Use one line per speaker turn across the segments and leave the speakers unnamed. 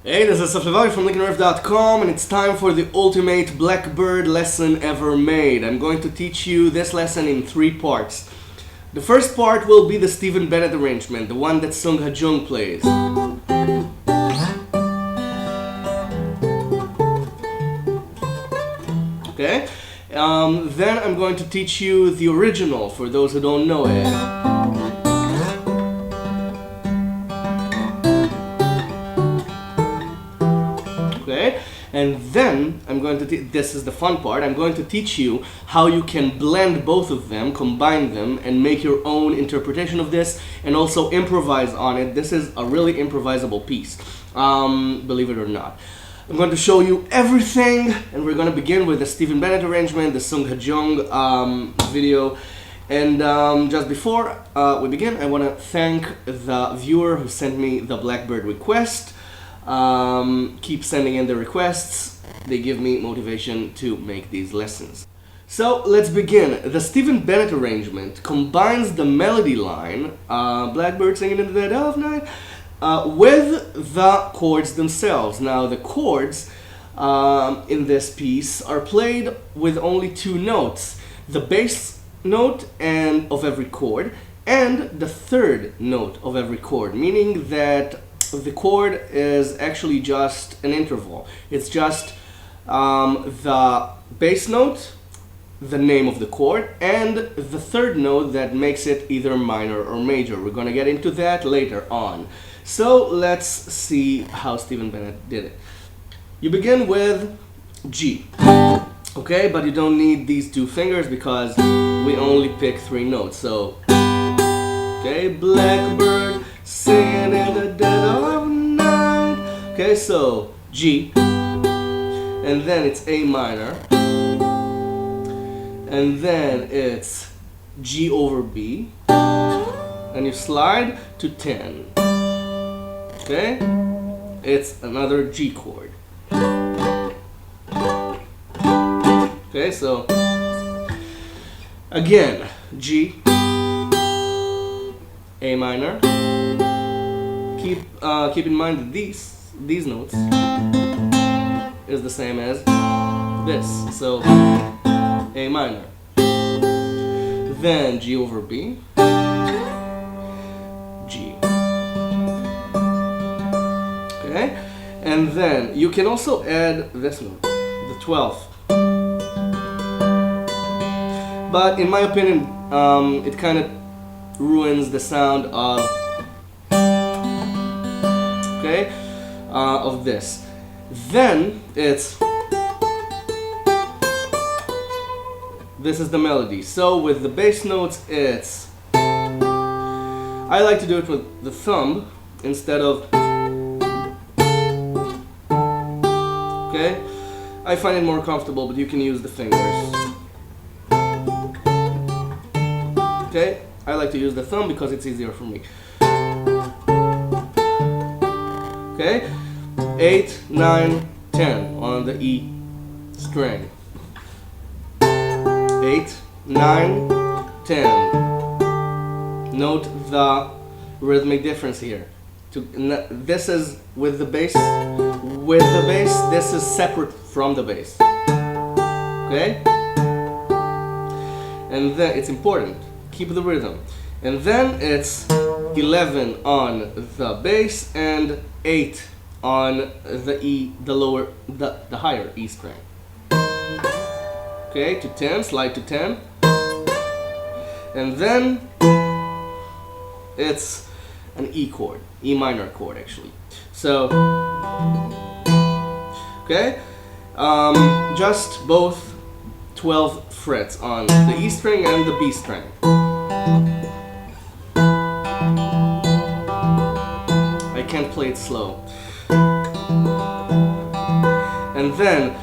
Hey, this is Saflevari from LickNRiff.com, and it's time for the ultimate Blackbird lesson ever made. I'm going to teach you this lesson in 3 parts. The first part will be the Stephen Bennett arrangement, the one that Sung Ha-jung plays. Okay? Then I'm going to teach you the original for those who don't know it. Okay? And then I'm going to this is the fun part. I'm going to teach you how you can blend both of them, combine them, and make your own interpretation of this, and also improvise on it. This is a really improvisable piece, believe it or not. I'm going to show you everything, and we're going to begin with the Stephen Bennett arrangement, the Sung Ha-jung video. And just before we begin, I want to thank the viewer who sent me the Blackbird request. Keep sending in the requests. They give me motivation to make these lessons. So let's begin. The Stephen Bennett arrangement combines the melody line, Blackbird singing in the dead of night, with the chords themselves. Now the chords in this piece are played with only 2 notes, the bass note of every chord and the 3rd note of every chord, meaning that the chord is actually just an interval. It's just the bass note, the name of the chord, and the 3rd note that makes it either minor or major. We're going to get into that later on. So let's see how Stephen Bennett did it. You begin with G, okay, but you don't need these 2 fingers because we only pick 3 notes. So, okay, Blackbird singing in the dead of night. Okay, so G, and then it's A minor, and then it's G over B, and you slide to 10. Okay, it's another G chord. Okay, so again, G, A minor. Keep in mind that these notes is the same as this. So A minor, then G over B, G. Okay, and then you can also add this note, the 12th. But in my opinion, it kind of ruins the sound of of this. Then it's this is the melody. So with the bass notes, it's I like to do it with the thumb instead of okay. I find it more comfortable, but you can use the fingers. Okay, I like to use the thumb because it's easier for me. Okay, 8, 9, 10 on the E string. 8, 9, 10. Note the rhythmic difference here. This is with the bass. With the bass, this is separate from the bass. Okay, and then it's important. Keep the rhythm. And then it's 11 on the bass and 8 on the E, the higher E string. Okay, to 10, slide to 10. And then it's an E chord, E minor chord actually. So, okay, just both 12 frets on the E string and the B string. I can't play it slow. And then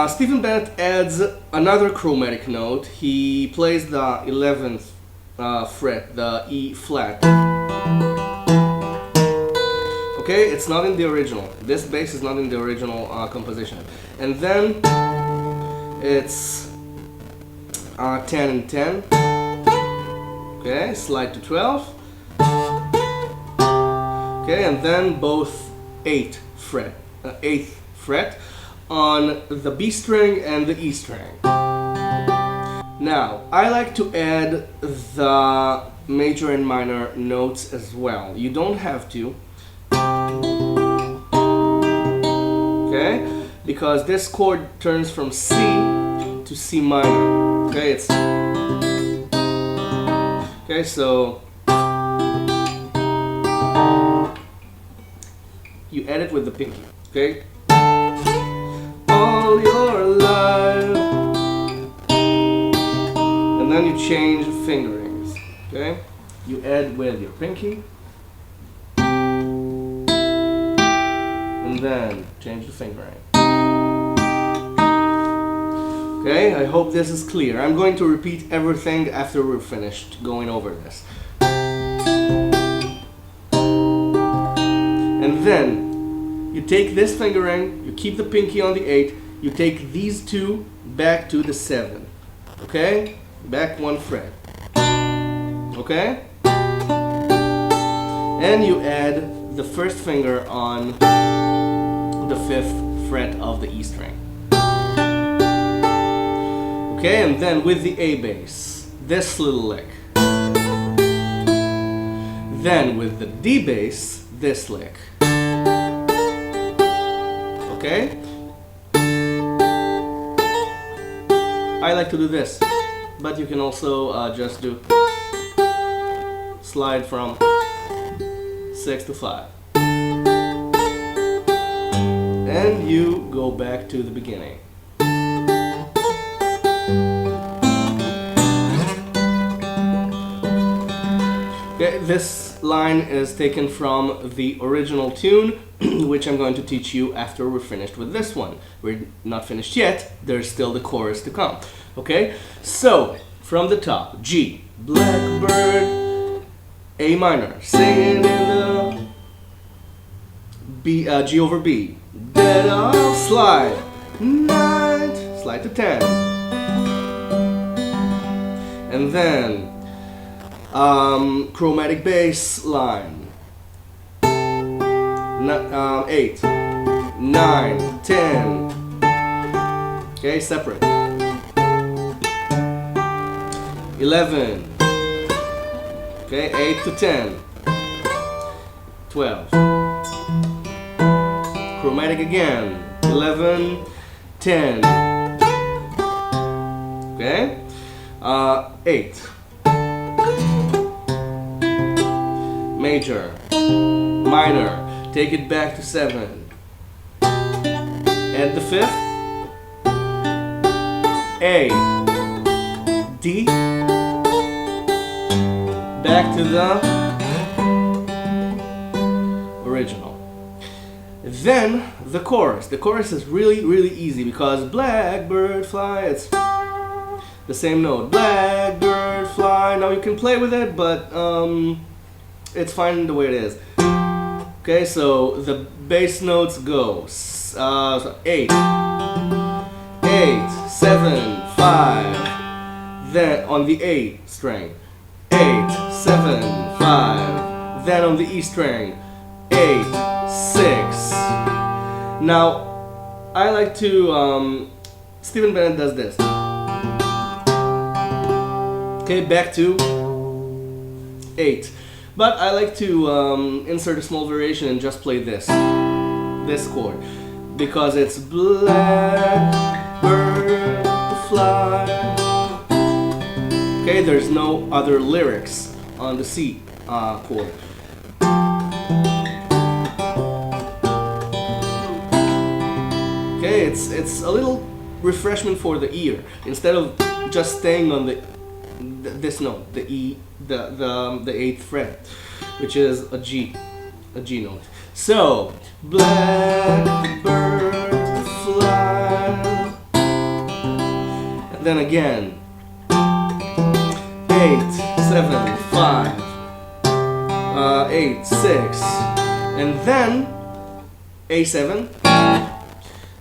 Stephen Bennett adds another chromatic note. He plays the 11th fret, the E flat. Okay, it's not in the original. This bass is not in the original composition. And then it's 10 and 10. Okay, slide to 12. Okay, and then both 8 fret, 8th fret on the B string and the E string. Now, I like to add the major and minor notes as well. You don't have to, okay? Because this chord turns from C to C minor. Okay, it's okay. So you add it with the pinky. Okay. All your life, and then you change fingerings. Okay, you add with your pinky, and then change the fingering. Okay, I hope this is clear. I'm going to repeat everything after we're finished going over this. And then you take this fingering, you keep the pinky on the 8, you take these two back to the 7. Okay? Back 1 fret. Okay? And you add the first finger on the 5th fret of the E string. Okay, and then with the A bass, this little lick. Then with the D bass, this lick. Okay? I like to do this, but you can also just do slide from 6 to 5. And you go back to the beginning. Okay, this line is taken from the original tune, which I'm going to teach you after we're finished with this one. We're not finished yet, there's still the chorus to come. Okay, so from the top, G, Blackbird, A minor, singing in the B, G over B, then I'll slide, 9, slide to 10, and then chromatic bass line, 8, 9, 10, okay, separate, 11, okay, 8 to 10, 12, chromatic again, 11, 10, okay, 8, major, minor, take it back to 7, add the 5th, A, D, back to the original. Then the chorus. The chorus is really, really easy because Blackbird fly, it's the same note. Blackbird fly. Now you can play with it, but it's fine the way it is. Okay, so the bass notes go 8, 8, 7, 5. Then on the A string, 8, 7, 5. Then on the E string, 8, 6. Now, I like to, Stephen Bennett does this. Okay, back to 8. But I like to insert a small variation and just play this chord. Because it's Blackbird fly. Okay, there's no other lyrics on the C chord. Okay, it's a little refreshment for the ear. Instead of just staying on this note, the E, the 8th fret, which is a G note. So Blackbird fly, and then again 8, 7, 5, 8, 6, and then A7.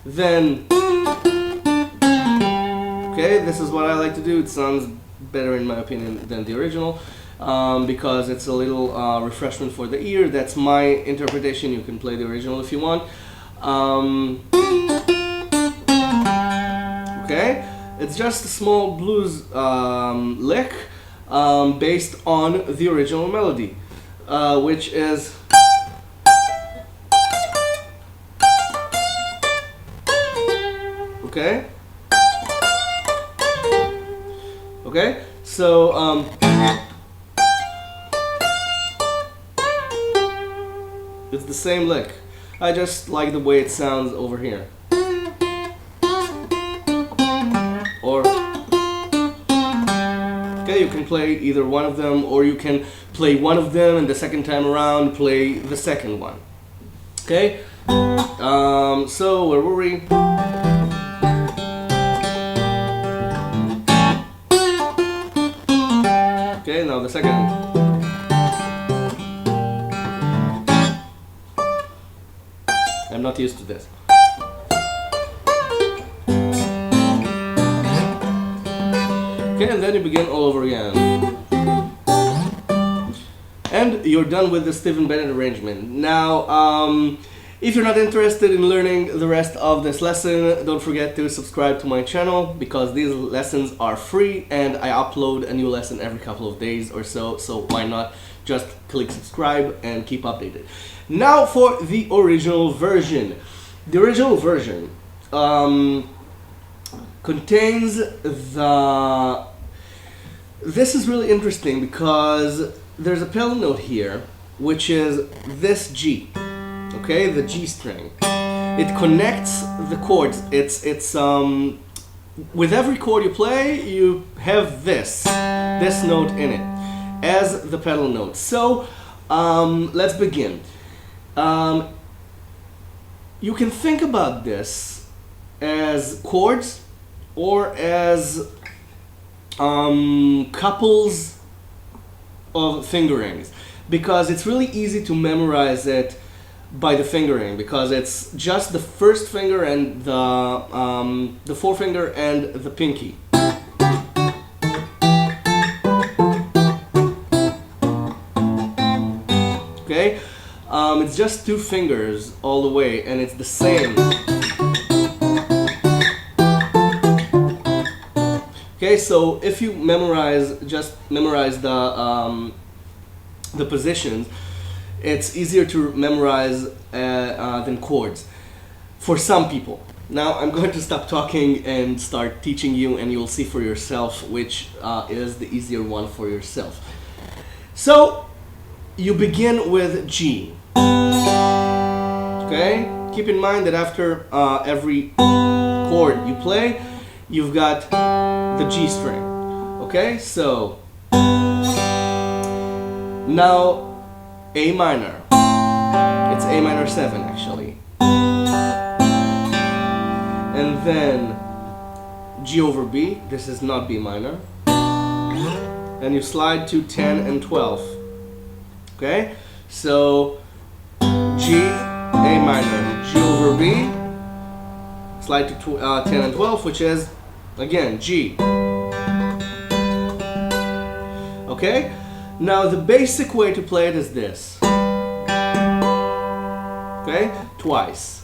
Then, okay, this is what I like to do. It sounds better in my opinion than the original because it's a little refreshment for the ear. That's my interpretation. You can play the original if you want. Okay, it's just a small blues lick based on the original melody, which is okay. Okay, so it's the same lick. I just like the way it sounds over here. Or okay, you can play either one of them, or you can play one of them and the second time around play the second one. Okay, so where were we? Okay, now the second. I'm not used to this. Okay, and then you begin all over again. And you're done with the Stephen Bennett arrangement. Now, if you're not interested in learning the rest of this lesson, don't forget to subscribe to my channel, because these lessons are free and I upload a new lesson every couple of days or so, so why not just click subscribe and keep updated. Now for the original version. The original version contains the... This is really interesting because there's a pedal note here, which is this G. Okay, the G string. It connects the chords. It's with every chord you play, you have this note in it as the pedal note. So let's begin. You can think about this as chords or as couples of fingerings, because it's really easy to memorize it by the fingering, because it's just the first finger and the forefinger and the pinky. Okay, it's just two fingers all the way, and it's the same. Okay, so if you just memorize the positions, it's easier to memorize than chords for some people. Now I'm going to stop talking and start teaching you, and you'll see for yourself which is the easier one for yourself. So you begin with G. Okay, keep in mind that after every chord you play, you've got the G string. Okay, so now A minor. It's A minor 7 actually. And then G over B. This is not B minor. And you slide to 10 and 12. Okay, so G, A minor, G over B, slide to 10 and 12, which is again G. Okay, now the basic way to play it is this. Okay, twice.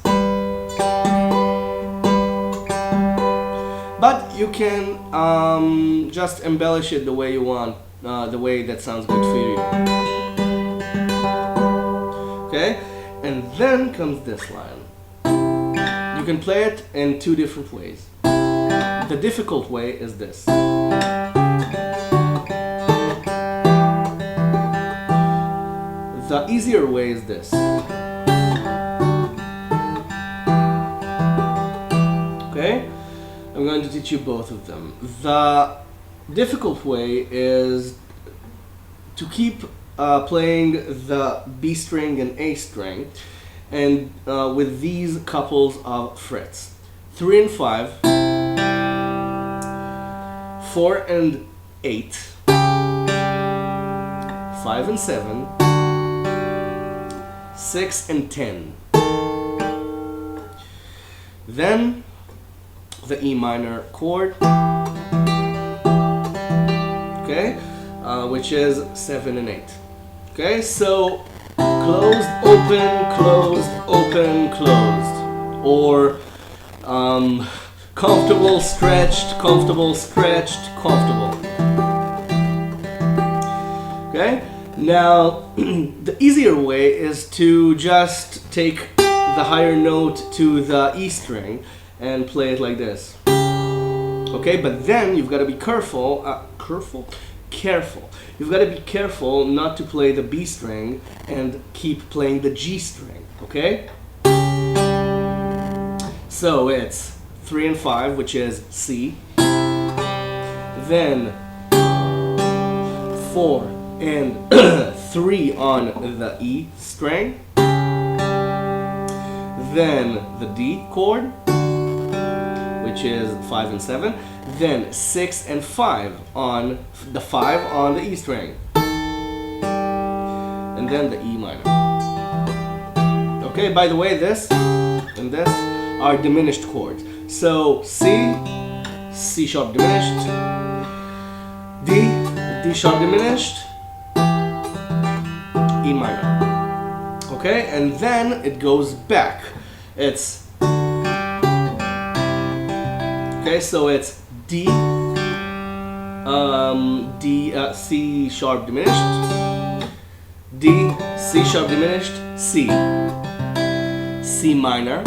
But you can just embellish it the way you want, the way that sounds good for you. Okay, and then comes this line. You can play it in two different ways. The difficult way is this. The easier way is this. Okay, I'm going to teach you both of them. The difficult way is to keep playing the B string and A string, and with these couples of frets, 3 and 5, 4 and 8, 5 and 7, 6 and 10. Then the E minor chord, okay, which is 7 and 8. Okay, so closed, open, closed, open, closed. or comfortable, stretched, comfortable, stretched, comfortable. Okay? Now, the easier way is to just take the higher note to the E string and play it like this. Okay, but then you've got to be careful. You've got to be careful not to play the B string and keep playing the G string. Okay? So it's 3 and 5, which is C. Then 4 and 3 on the E string. Then the D chord, which is 5 and 7. Then 6 and 5 on the 5 on the E string. And then the E minor. Okay, by the way, this and this are diminished chords. So C, C sharp diminished, D, D sharp diminished, E minor. Okay, and then it goes back. It's okay, so it's D, C sharp diminished, D, C sharp diminished, C, C minor,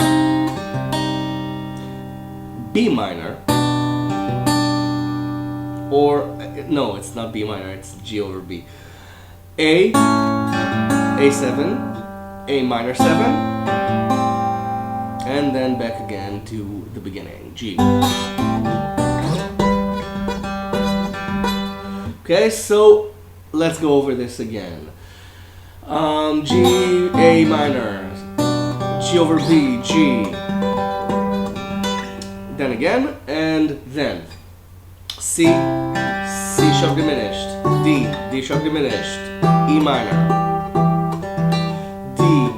B minor, or no, it's not B minor, it's G over B. A, A7, A minor 7, and then back again to the beginning, G. Okay, so let's go over this again. G, A minor, G over B, G. Then again, and then C, C sharp diminished, D, D sharp diminished, E minor, D,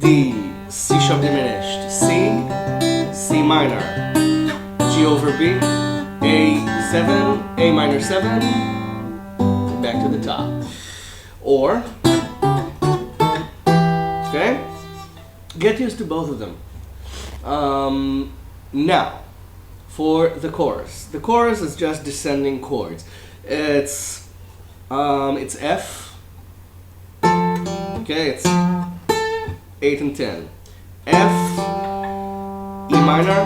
D, C sharp diminished, C, C minor, G over B, A7, A minor 7, back to the top. Or, okay, get used to both of them. Now, for the chorus. The chorus is just descending chords. It's F. Okay, it's 8 and 10. F, E minor,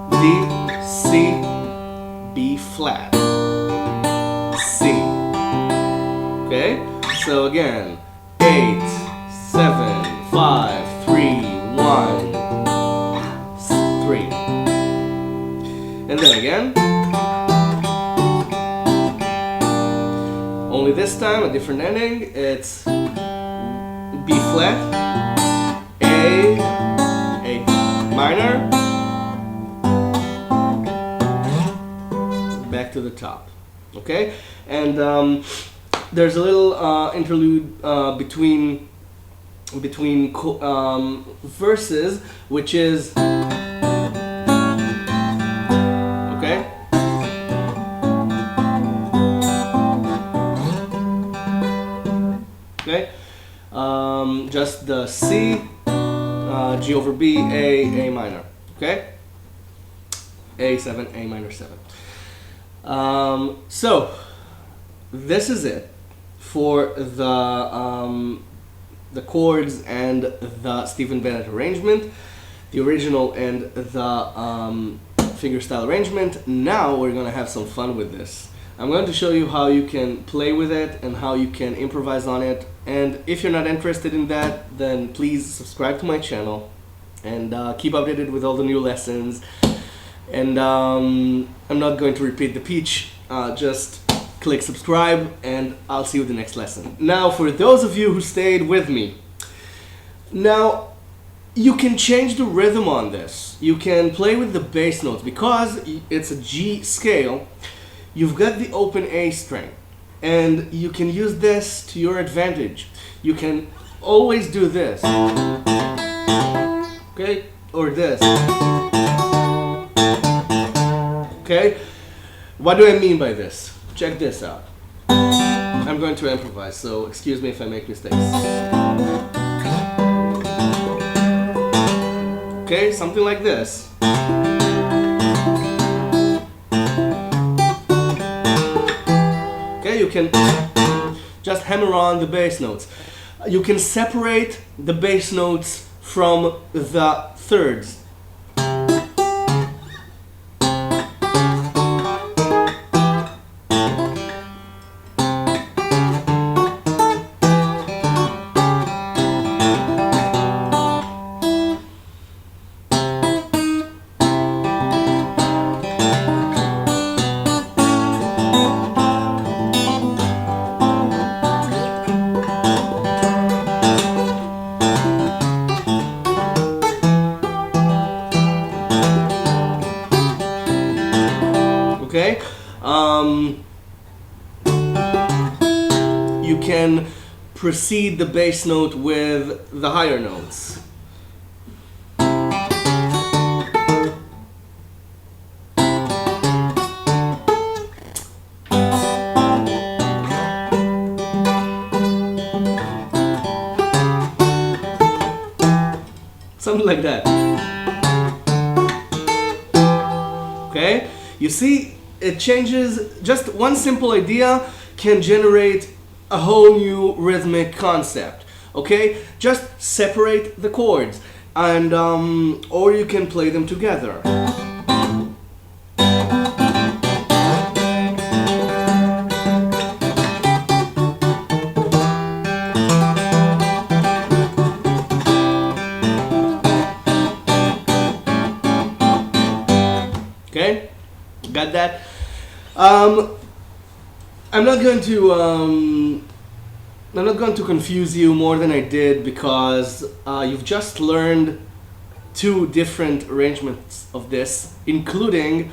D, C, B flat, C. Okay, so again, 8, 7, 5, 3, 1, 3. And then again, only this time a different ending. It's B flat, A minor, back to the top. Okay, and there's a little interlude between verses, which is okay. Okay, just the C, G over B, A minor. Okay, A7, A minor 7. So this is it for the chords and the Stephen Bennett arrangement, the original and the fingerstyle arrangement. Now we're gonna have some fun with this. I'm going to show you how you can play with it and how you can improvise on it. And if you're not interested in that, then please subscribe to my channel and keep updated with all the new lessons. And I'm not going to repeat the pitch, just click subscribe and I'll see you in the next lesson. Now, for those of you who stayed with me, now you can change the rhythm on this. You can play with the bass notes because it's a G scale. You've got the open A string and you can use this to your advantage. You can always do this, okay, or this. Okay, what do I mean by this? Check this out. I'm going to improvise, so excuse me if I make mistakes. Okay, something like this. Okay, you can just hammer on the bass notes. You can separate the bass notes from the thirds. Okay, you can precede the bass note with the higher notes. Something like that. Okay, you see, it changes. Just one simple idea can generate a whole new rhythmic concept. Okay, just separate the chords, and or you can play them together. Okay, got that? I'm not going to confuse you more than I did, because you've just learned two different arrangements of this, including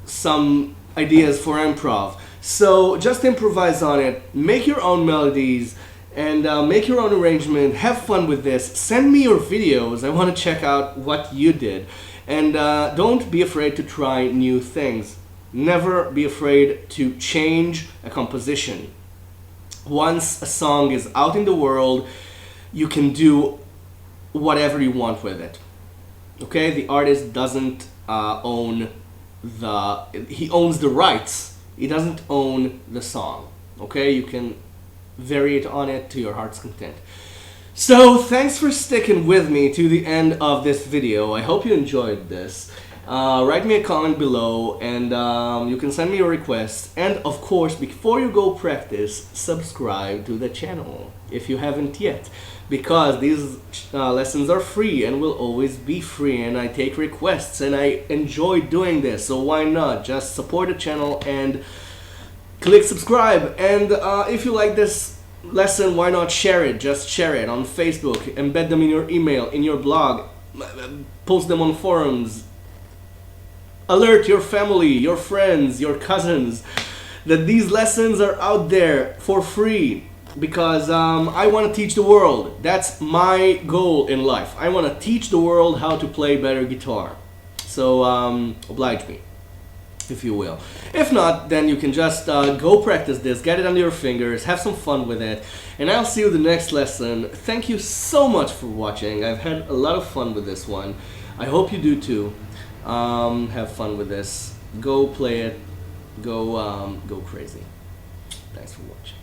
some ideas for improv. So just improvise on it, make your own melodies, and make your own arrangement. Have fun with this. Send me your videos. I want to check out what you did. And don't be afraid to try new things. Never be afraid to change a composition. Once a song is out in the world, you can do whatever you want with it. Okay, the artist doesn't he owns the rights. He doesn't own the song. Okay, you can vary it on it to your heart's content. So thanks for sticking with me to the end of this video. I hope you enjoyed this. Write me a comment below, and you can send me your requests. And of course, before you go practice, subscribe to the channel if you haven't yet, because these lessons are free and will always be free, and I take requests and I enjoy doing this, so why not just support the channel and click subscribe. And if you like this lesson, why not share it? Just share it on Facebook, embed them in your email, in your blog, post them on forums, alert your family, your friends, your cousins that these lessons are out there for free, because I want to teach the world. That's my goal in life. I want to teach the world how to play better guitar. So oblige me, if you will. If not, then you can just go practice this, get it under your fingers, have some fun with it, and I'll see you the next lesson. Thank you so much for watching. I've had a lot of fun with this one. I hope you do too. Have fun with this. Go play it. Go crazy. Thanks for watching.